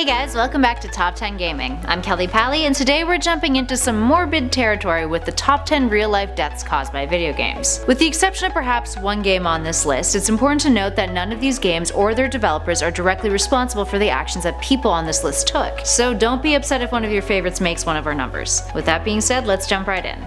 Hey guys, welcome back to Top 10 Gaming. I'm Kelly Pally, and today we're jumping into some morbid territory with the top 10 real-life deaths caused by video games. With the exception of perhaps one game on this list, it's important to note that none of these games or their developers are directly responsible for the actions that people on this list took. So don't be upset if one of your favorites makes one of our numbers. With that being said, let's jump right in.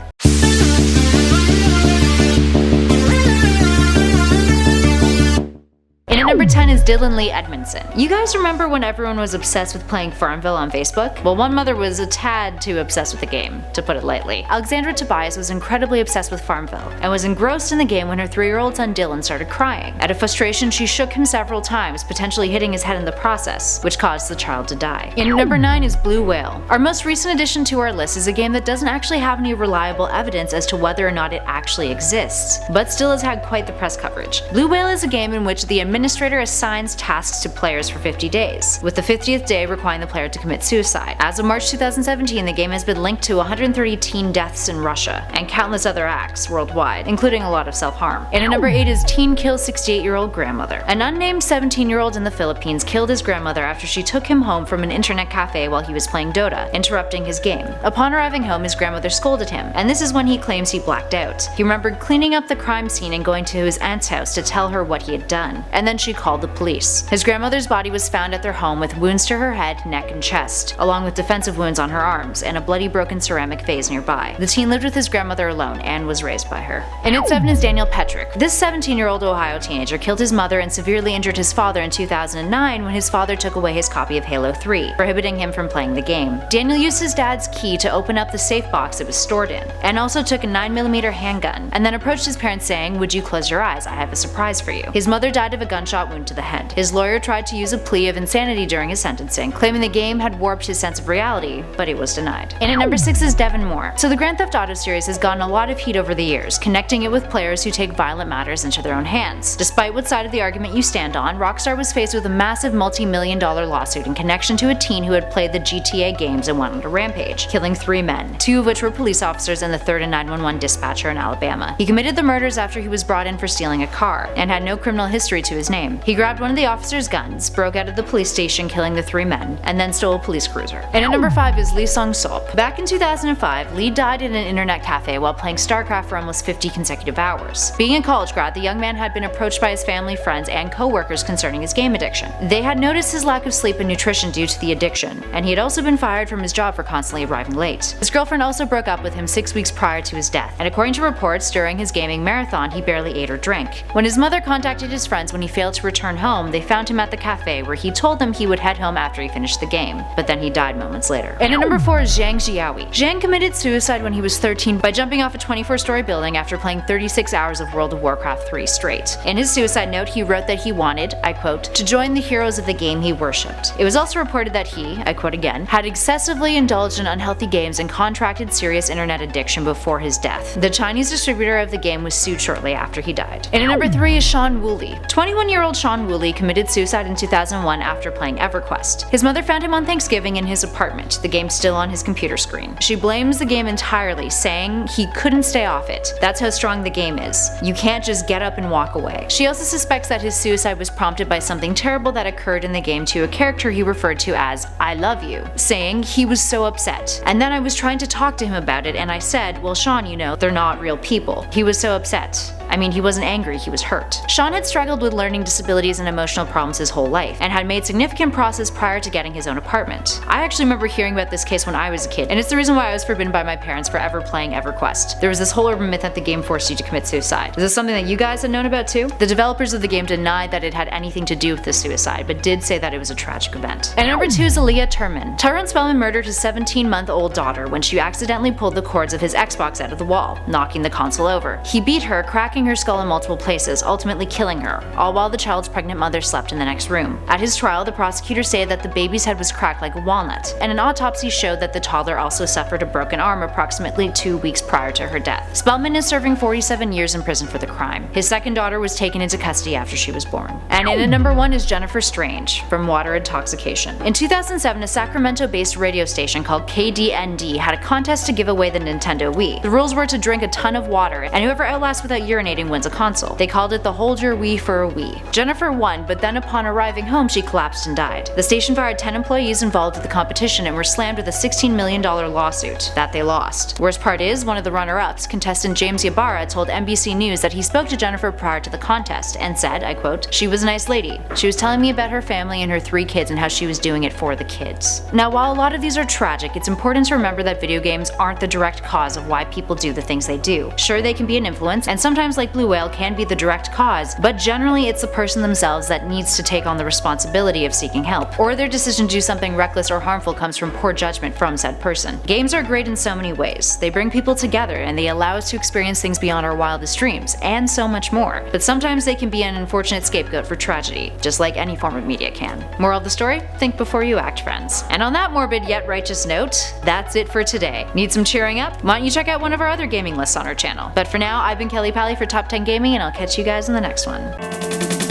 Number 10 is Dylan Lee Edmondson. You guys remember when everyone was obsessed with playing Farmville on Facebook? Well, one mother was a tad too obsessed with the game, to put it lightly. Alexandra Tobias was incredibly obsessed with Farmville, and was engrossed in the game when her 3-year-old son Dylan started crying. Out of frustration, she shook him several times, potentially hitting his head in the process, which caused the child to die. And number 9 is Blue Whale. Our most recent addition to our list is a game that doesn't actually have any reliable evidence as to whether or not it actually exists, but still has had quite the press coverage. Blue Whale is a game in which the administrator assigns tasks to players for 50 days, with the 50th day requiring the player to commit suicide. As of March 2017, the game has been linked to 130 teen deaths in Russia, and countless other acts worldwide, including a lot of self-harm. And at number 8 is Teen Kills 68-year-old Grandmother. An unnamed 17-year-old in the Philippines killed his grandmother after she took him home from an internet cafe while he was playing Dota, interrupting his game. Upon arriving home, his grandmother scolded him, and this is when he claims he blacked out. He remembered cleaning up the crime scene and going to his aunt's house to tell her what he had done, and then she called the police. His grandmother's body was found at their home with wounds to her head, neck, and chest, along with defensive wounds on her arms and a bloody broken ceramic vase nearby. The teen lived with his grandmother alone and was raised by her. And at 7 is Daniel PETRIC. This 17-year-old Ohio teenager killed his mother and severely injured his father in 2009 when his father took away his copy of Halo 3, prohibiting him from playing the game. Daniel used his dad's key to open up the safe box it was stored in, and also took a 9mm handgun, and then approached his parents saying, "Would you close your eyes? I have a surprise for you." His mother died of a gunshot wound to the head. His lawyer tried to use a plea of insanity during his sentencing, claiming the game had warped his sense of reality, but he was denied. And at number 6 is Devon Moore. So the Grand Theft Auto series has gotten a lot of heat over the years, connecting it with players who take violent matters into their own hands. Despite what side of the argument you stand on, Rockstar was faced with a massive multi-million-dollar lawsuit in connection to a teen who had played the GTA games and went on a rampage, killing 3 men, 2 of which were police officers and the third a 911 dispatcher in Alabama. He committed the murders after he was brought in for stealing a car, and had no criminal history to his name. He grabbed one of the officer's guns, broke out of the police station killing the 3 men, and then stole a police cruiser. And at number 5 is Lee Sung-sop. Back in 2005, Lee died in an internet cafe while playing StarCraft for almost 50 consecutive hours. Being a college grad, the young man had been approached by his family, friends, and co-workers concerning his game addiction. They had noticed his lack of sleep and nutrition due to the addiction, and he had also been fired from his job for constantly arriving late. His girlfriend also broke up with him 6 weeks prior to his death, and according to reports, during his gaming marathon, he barely ate or drank. When his mother contacted his friends when he failed to return home, they found him at the cafe where he told them he would head home after he finished the game, but then he died moments later. And at number 4 is Zhang Jiaoui. Zhang committed suicide when he was 13 by jumping off a 24-story building after playing 36 hours of World of Warcraft 3 straight. In his suicide note, he wrote that he wanted, I quote, "to join the heroes of the game he worshipped." It was also reported that he, I quote again, had excessively indulged in unhealthy games and contracted serious internet addiction before his death. The Chinese distributor of the game was sued shortly after he died. And at number 3 is SHAWN WOOLLEY. 21-year-old SHAWN WOOLLEY committed suicide in 2001 after playing EverQuest. His mother found him on Thanksgiving in his apartment, the game still on his computer screen. She blames the game entirely, saying he couldn't stay off it. That's how strong the game is. You can't just get up and walk away. She also suspects that his suicide was prompted by something terrible that occurred in the game to a character he referred to as "I love you," saying he was so upset. "And then I was trying to talk to him about it and I said, well Sean, you know, they're not real people." He was so upset. I mean, he wasn't angry, he was hurt. Sean had struggled with learning disabilities and emotional problems his whole life, and had made significant progress prior to getting his own apartment. I actually remember hearing about this case when I was a kid, and it's the reason why I was forbidden by my parents for ever playing EverQuest. There was this whole urban myth that the game forced you to commit suicide. Is this something that you guys had known about too? The developers of the game denied that it had anything to do with the suicide, but did say that it was a tragic event. And number 2 is Aaliyah Turman. Tyrone Spellman murdered his 17-month-old daughter when she accidentally pulled the cords of his Xbox out of the wall, knocking the console over. He beat her, cracking her skull in multiple places, ultimately killing her, all while the child's pregnant mother slept in the next room. At his trial, the prosecutor stated that the baby's head was cracked like a walnut, and an autopsy showed that the toddler also suffered a broken arm approximately 2 weeks prior to her death. Spellman is serving 47 years in prison for the crime. His second daughter was taken into custody after she was born. And in at number 1 is Jennifer Strange, from water intoxication. In 2007, a Sacramento-based radio station called KDND had a contest to give away the Nintendo Wii. The rules were to drink a ton of water, and whoever outlasts without urinating eliminating wins a console. They called it the Hold Your Wii for a Wii. Jennifer won, but then upon arriving home she collapsed and died. The station fired 10 employees involved with the competition and were slammed with a $16 million lawsuit that they lost. Worst part is, one of the runner-ups, contestant James Ybarra, told NBC News that he spoke to Jennifer prior to the contest and said, I quote, "She was a nice lady. She was telling me about her family and her 3 kids and how she was doing it for the kids." Now, while a lot of these are tragic, it's important to remember that video games aren't the direct cause of why people do the things they do. Sure, they can be an influence, and sometimes, like Blue Whale, can be the direct cause, but generally it's the person themselves that needs to take on the responsibility of seeking help, or their decision to do something reckless or harmful comes from poor judgment from said person. Games are great in so many ways. They bring people together and they allow us to experience things beyond our wildest dreams, and so much more. But sometimes they can be an unfortunate scapegoat for tragedy, just like any form of media can. Moral of the story? Think before you act, friends. And on that morbid yet righteous note, that's it for today. Need some cheering up? Why don't you check out one of our other gaming lists on our channel? But for now, I've been Kelly Pally for Top 10 Gaming, and I'll catch you guys in the next one.